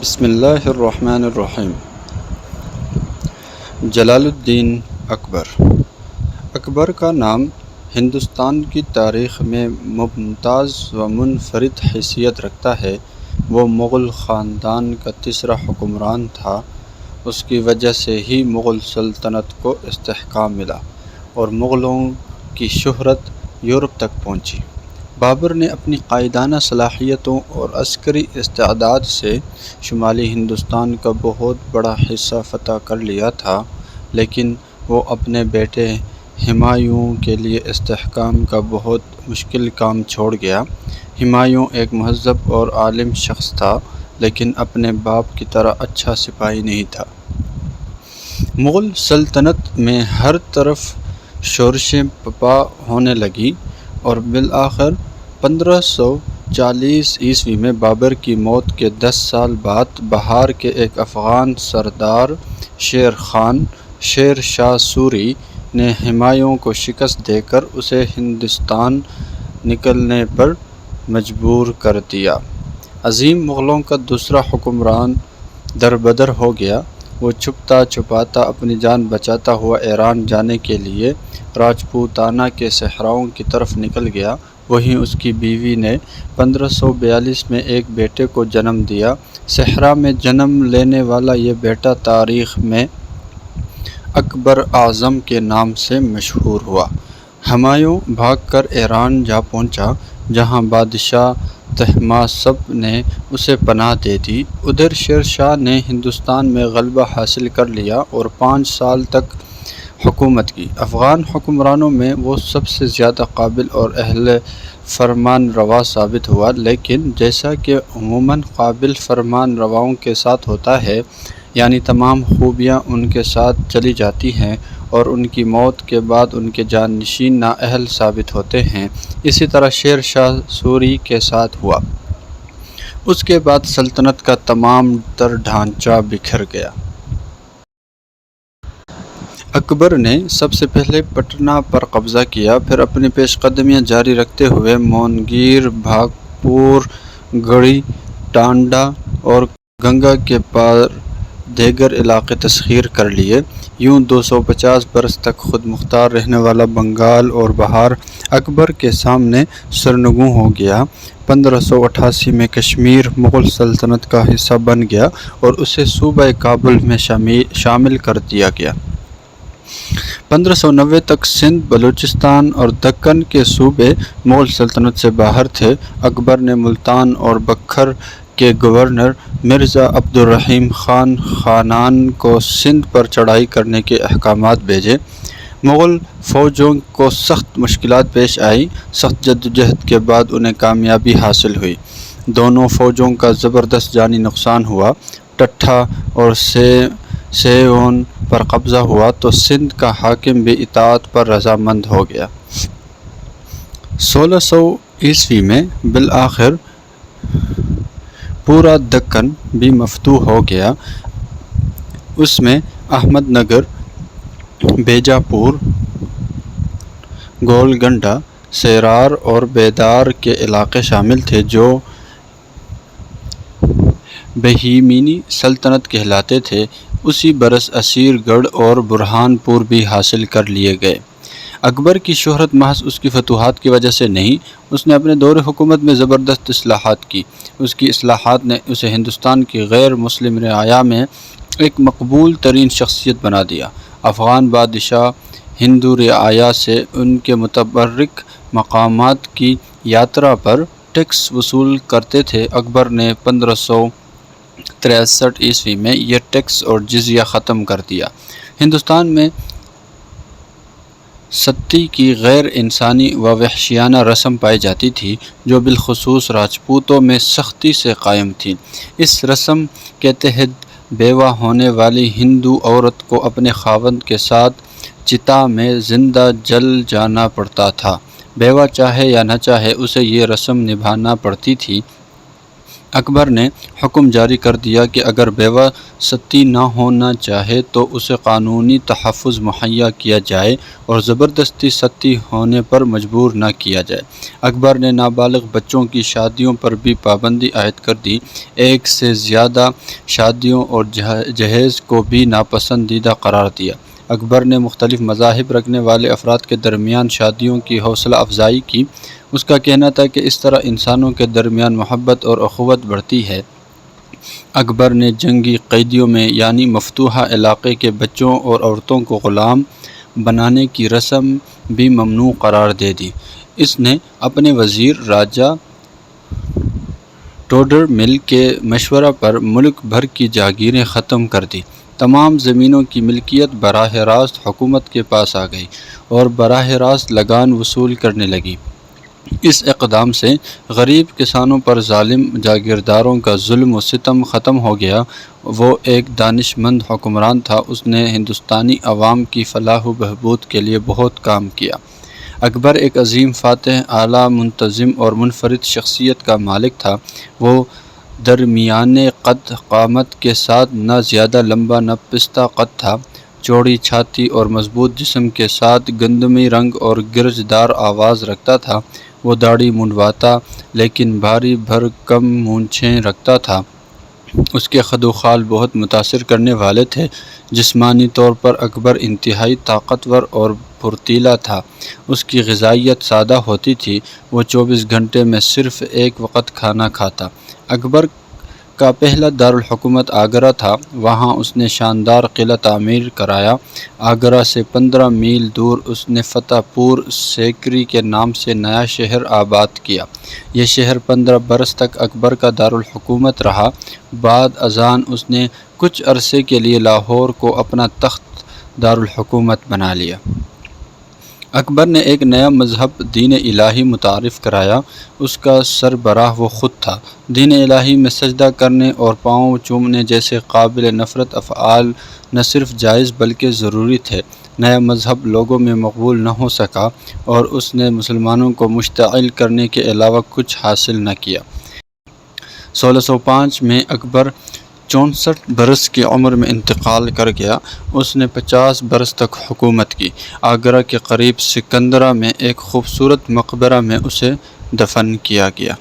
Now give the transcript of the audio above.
بسم اللہ الرحمن الرحیم۔ جلال الدین اکبر۔ اکبر کا نام ہندوستان کی تاریخ میں ممتاز و منفرد حیثیت رکھتا ہے۔ وہ مغل خاندان کا تیسرا حکمران تھا۔ اس کی وجہ سے ہی مغل سلطنت کو استحکام ملا اور مغلوں کی شہرت یورپ تک پہنچی۔ بابر نے اپنی قائدانہ صلاحیتوں اور عسکری استعداد سے شمالی ہندوستان کا بہت بڑا حصہ فتح کر لیا تھا، لیکن وہ اپنے بیٹے ہمایوں کے لیے استحکام کا بہت مشکل کام چھوڑ گیا۔ ہمایوں ایک مہذب اور عالم شخص تھا، لیکن اپنے باپ کی طرح اچھا سپاہی نہیں تھا۔ مغل سلطنت میں ہر طرف شورشیں پپا ہونے لگیں اور بالآخر 1540 میں بابر کی موت کے 10 سال بعد بہار کے ایک افغان سردار شیر شاہ سوری نے ہمایوں کو شکست دے کر اسے ہندوستان نکلنے پر مجبور کر دیا۔ عظیم مغلوں کا دوسرا حکمران دربدر ہو گیا۔ وہ چھپتا چھپاتا اپنی جان بچاتا ہوا ایران جانے کے لیے راجپوتانہ کے صحراؤں کی طرف نکل گیا۔ وہیں اس کی بیوی نے 1542 میں ایک بیٹے کو جنم دیا۔ صحرا میں جنم لینے والا یہ بیٹا تاریخ میں اکبر اعظم کے نام سے مشہور ہوا۔ ہمایوں بھاگ کر ایران جا پہنچا، جہاں بادشاہ طہماسپ نے اسے پناہ دے دی۔ ادھر شیر شاہ نے ہندوستان میں غلبہ حاصل کر لیا اور 5 سال تک حکومت کی۔ افغان حکمرانوں میں وہ سب سے زیادہ قابل اور اہل فرمان روا ثابت ہوا، لیکن جیسا کہ عموماً قابل فرمان رواؤں کے ساتھ ہوتا ہے، یعنی تمام خوبیاں ان کے ساتھ چلی جاتی ہیں اور ان کی موت کے بعد ان کے جانشین نااہل ثابت ہوتے ہیں، اسی طرح شیر شاہ سوری کے ساتھ ہوا۔ اس کے بعد سلطنت کا تمام تر ڈھانچہ بکھر گیا۔ اکبر نے سب سے پہلے پٹنہ پر قبضہ کیا، پھر اپنی پیش قدمیاں جاری رکھتے ہوئے مونگیر، بھاگپور، گڑھی، ٹانڈہ اور گنگا کے پار دیگر علاقے تسخیر کر لیے۔ یوں 250 برس تک خود مختار رہنے والا بنگال اور بہار اکبر کے سامنے سرنگوں ہو گیا۔ 1588 میں کشمیر مغل سلطنت کا حصہ بن گیا اور اسے صوبہ کابل میں شامل کر دیا گیا۔ 1590 تک سندھ، بلوچستان اور دکن کے صوبے مغل سلطنت سے باہر تھے۔ اکبر نے ملتان اور بکھر کے گورنر مرزا عبد الرحیم خان خانان کو سندھ پر چڑھائی کرنے کے احکامات بھیجے۔ مغل فوجوں کو سخت مشکلات پیش آئیں۔ سخت جدوجہد کے بعد انہیں کامیابی حاصل ہوئی۔ دونوں فوجوں کا زبردست جانی نقصان ہوا۔ ٹھٹھہ اور سیئون پر قبضہ ہوا تو سندھ کا حاکم بھی اطاعت پر رضامند ہو گیا۔ 1600 میں بالآخر پورا دکن بھی مفتوح ہو گیا۔ اس میں احمد نگر، بیجاپور، گولکنڈہ، سیرار اور بیدار کے علاقے شامل تھے، جو بہیمینی سلطنت کہلاتے تھے۔ اسی برس اسیر گڑھ اور برہان پور بھی حاصل کر لیے گئے۔ اکبر کی شہرت محض اس کی فتوحات کی وجہ سے نہیں، اس نے اپنے دور حکومت میں زبردست اصلاحات کی۔ اس کی اصلاحات نے اسے ہندوستان کی غیر مسلم رعایا میں ایک مقبول ترین شخصیت بنا دیا۔ افغان بادشاہ ہندو رعایا سے ان کے متبرک مقامات کی یاترا پر ٹیکس وصول کرتے تھے۔ اکبر نے 1563 میں یہ ٹیکس اور جزیہ ختم کر دیا۔ ہندوستان میں ستی کی غیر انسانی و وحشیانہ رسم پائی جاتی تھی، جو بالخصوص راجپوتوں میں سختی سے قائم تھی۔ اس رسم کے تحت بیوہ ہونے والی ہندو عورت کو اپنے خاوند کے ساتھ چتا میں زندہ جل جانا پڑتا تھا۔ بیوہ چاہے یا نہ چاہے اسے یہ رسم نبھانا پڑتی تھی۔ اکبر نے حکم جاری کر دیا کہ اگر بیوہ ستی نہ ہونا چاہے تو اسے قانونی تحفظ مہیا کیا جائے اور زبردستی ستی ہونے پر مجبور نہ کیا جائے۔ اکبر نے نابالغ بچوں کی شادیوں پر بھی پابندی عائد کر دی۔ ایک سے زیادہ شادیوں اور جہیز کو بھی ناپسندیدہ قرار دیا۔ اکبر نے مختلف مذاہب رکھنے والے افراد کے درمیان شادیوں کی حوصلہ افزائی کی۔ اس کا کہنا تھا کہ اس طرح انسانوں کے درمیان محبت اور اخوت بڑھتی ہے۔ اکبر نے جنگی قیدیوں میں یعنی مفتوحہ علاقے کے بچوں اور عورتوں کو غلام بنانے کی رسم بھی ممنوع قرار دے دی۔ اس نے اپنے وزیر راجہ ٹوڈر مل کے مشورہ پر ملک بھر کی جاگیریں ختم کر دی۔ تمام زمینوں کی ملکیت براہ راست حکومت کے پاس آ گئی اور براہ راست لگان وصول کرنے لگی۔ اس اقدام سے غریب کسانوں پر ظالم جاگیرداروں کا ظلم و ستم ختم ہو گیا۔ وہ ایک دانش مند حکمران تھا۔ اس نے ہندوستانی عوام کی فلاح و بہبود کے لیے بہت کام کیا۔ اکبر ایک عظیم فاتح، اعلیٰ منتظم اور منفرد شخصیت کا مالک تھا۔ وہ درمیانے قد قامت کے ساتھ نہ زیادہ لمبا نہ پستہ قد تھا۔ چوڑی چھاتی اور مضبوط جسم کے ساتھ گندمی رنگ اور گرج دار آواز رکھتا تھا۔ وہ داڑھی منڈواتا لیکن بھاری بھرکم مونچھیں رکھتا تھا۔ اس کے خد و خال بہت متاثر کرنے والے تھے۔ جسمانی طور پر اکبر انتہائی طاقتور اور پھرتیلا تھا۔ اس کی غذائیت سادہ ہوتی تھی۔ وہ 24 گھنٹے میں صرف ایک وقت کھانا کھاتا۔ اکبر کا پہلا دارالحکومت آگرہ تھا۔ وہاں اس نے شاندار قلعہ تعمیر کرایا۔ آگرہ سے 15 میل دور اس نے فتح پور سیکری کے نام سے نیا شہر آباد کیا۔ یہ شہر 15 برس تک اکبر کا دارالحکومت رہا۔ بعد ازاں اس نے کچھ عرصے کے لیے لاہور کو اپنا تخت دارالحکومت بنا لیا۔ اکبر نے ایک نیا مذہب دین الہی متعارف کرایا۔ اس کا سربراہ وہ خود تھا۔ دین الہی میں سجدہ کرنے اور پاؤں چومنے جیسے قابل نفرت افعال نہ صرف جائز بلکہ ضروری تھے۔ نیا مذہب لوگوں میں مقبول نہ ہو سکا اور اس نے مسلمانوں کو مشتعل کرنے کے علاوہ کچھ حاصل نہ کیا۔ 1605 میں اکبر 64 برس کی عمر میں انتقال کر گیا۔ اس نے 50 برس تک حکومت کی۔ آگرہ کے قریب سکندرہ میں ایک خوبصورت مقبرہ میں اسے دفن کیا گیا۔